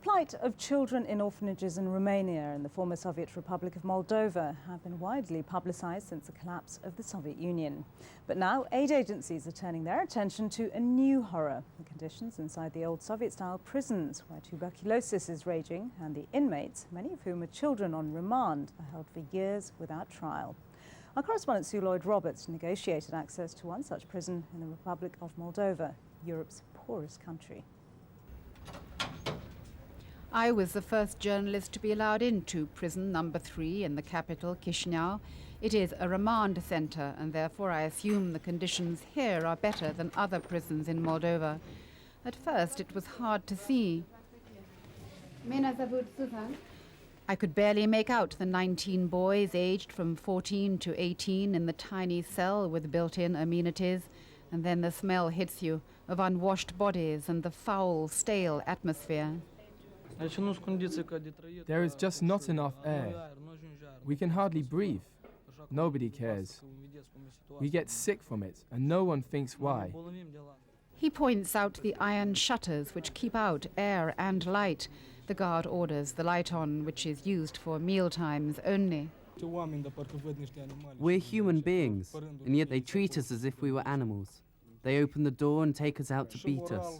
plight of children in orphanages in Romania and the former Soviet Republic of Moldova have been widely publicised since the collapse of the Soviet Union. But now aid agencies are turning their attention to a new horror, the conditions inside the old Soviet-style prisons where tuberculosis is raging and the inmates, many of whom are children on remand, are held for years without trial. Our correspondent Lloyd-Roberts negotiated access to one such prison in the Republic of Moldova, Europe's poorest country. I was the first journalist to be allowed into prison number 3 in the capital, Chisinau. It is a remand centre, and therefore I assume the conditions here are better than other prisons in Moldova. At first it was hard to see. I could barely make out the 19 boys aged from 14 to 18 in the tiny cell with built-in amenities, and then the smell hits you of unwashed bodies and the foul, stale atmosphere. There is just not enough air. We can hardly breathe. Nobody cares. We get sick from it, and no one thinks why. He points out the iron shutters which keep out air and light. The guard orders the light on, which is used for meal times only. We're human beings, and yet they treat us as if we were animals. They open the door and take us out to beat us.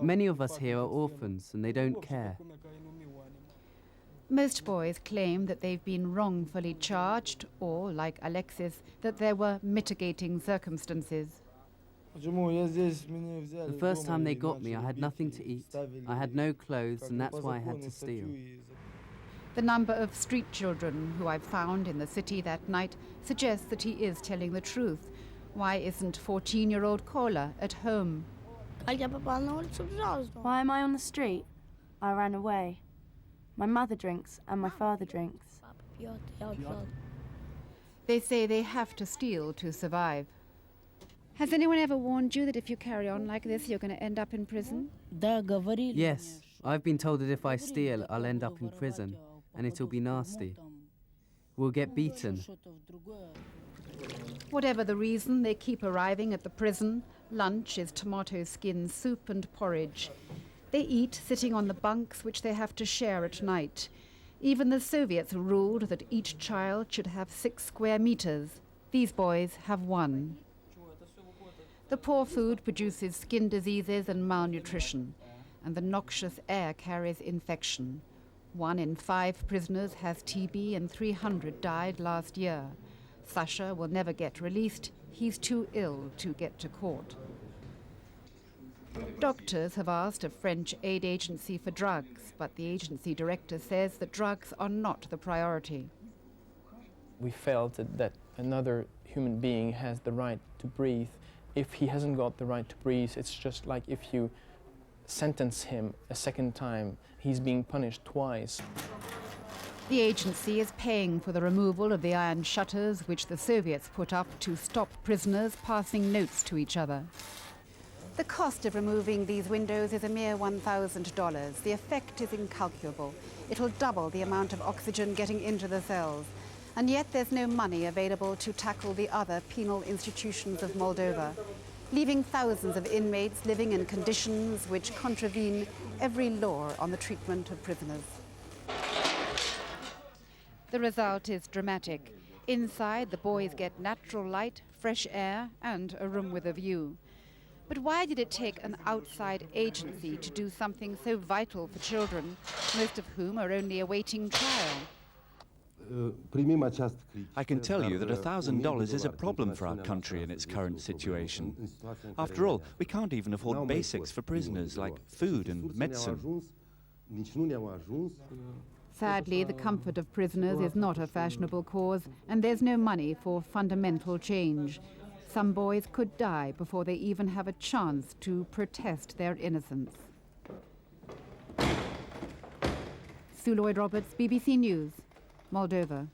Many of us here are orphans, and they don't care. Most boys claim that they've been wrongfully charged, or, like Alexis, that there were mitigating circumstances. The first time they got me, I had nothing to eat. I had no clothes, and that's why I had to steal. The number of street children who I've found in the city that night suggests that he is telling the truth. Why isn't 14-year-old Kola at home? Why am I on the street? I ran away. My mother drinks and my father drinks. They say they have to steal to survive. Has anyone ever warned you that if you carry on like this, you're going to end up in prison? Yes, I've been told that if I steal, I'll end up in prison, and it'll be nasty. We'll get beaten. Whatever the reason, they keep arriving at the prison. Lunch is tomato skin soup and porridge. They eat sitting on the bunks which they have to share at night. Even the Soviets ruled that each child should have 6 square meters. These boys have 1. The poor food produces skin diseases and malnutrition, and the noxious air carries infection. 1 in 5 prisoners has TB and 300 died last year. Sasha will never get released. He's too ill to get to court. Doctors have asked a French aid agency for drugs, but the agency director says that drugs are not the priority. We felt that another human being has the right to breathe. If he hasn't got the right to breathe, it's just like if you sentence him a second time, he's being punished twice. The agency is paying for the removal of the iron shutters which the Soviets put up to stop prisoners passing notes to each other. The cost of removing these windows is a mere $1,000. The effect is incalculable. It'll double the amount of oxygen getting into the cells. And yet there's no money available to tackle the other penal institutions of Moldova, leaving thousands of inmates living in conditions which contravene every law on the treatment of prisoners. The result is dramatic. Inside, the boys get natural light, fresh air, and a room with a view. But why did it take an outside agency to do something so vital for children, most of whom are only awaiting trial? I can tell you that $1,000 is a problem for our country in its current situation. After all, we can't even afford basics for prisoners like food and medicine. Sadly, the comfort of prisoners is not a fashionable cause, and there's no money for fundamental change. Some boys could die before they even have a chance to protest their innocence. Lloyd-Roberts, BBC News, Moldova.